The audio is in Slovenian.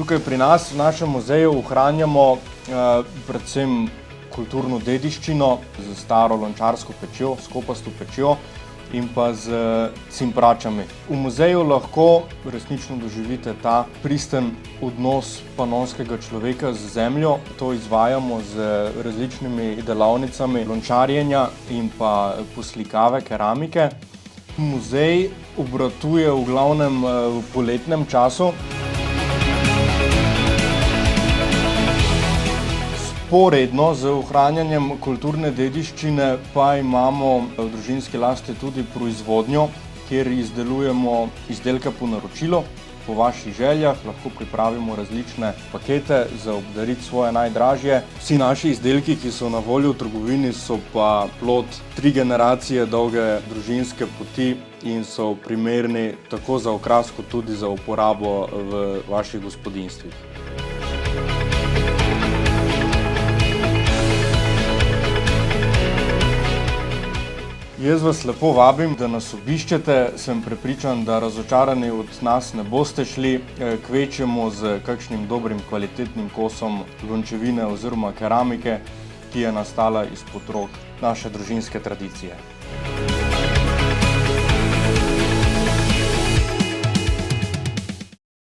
Tukaj pri nas v našem muzeju ohranjamo predvsem kulturno dediščino z staro lončarsko pečjo, s kopasto pečjo in pa z cimpračami. V muzeju lahko resnično doživite ta pristen odnos panonskega človeka z zemljo. To izvajamo z različnimi delavnicami lončarjenja in pa poslikave keramike. Muzej obratuje v glavnem v poletnem času. Sporedno z ohranjanjem kulturne dediščine pa imamo v družinski lasti tudi proizvodnjo, kjer izdelujemo izdelke po naročilu. Po vaših željah lahko pripravimo različne pakete za obdariti svoje najdražje. Vsi naši izdelki, ki so na voljo v trgovini, so pa plod 3 generacije dolge družinske poti in so primerni tako za okras kot tudi za uporabo v vaših gospodinjstvih. Jaz vas lepo vabim, da nas obiščete. Sem prepričan, da razočarani od nas ne boste šli, kvečjemu z kakšnim dobrim kvalitetnim kosom lončevine oziroma keramike, ki je nastala izpod rok naše družinske tradicije.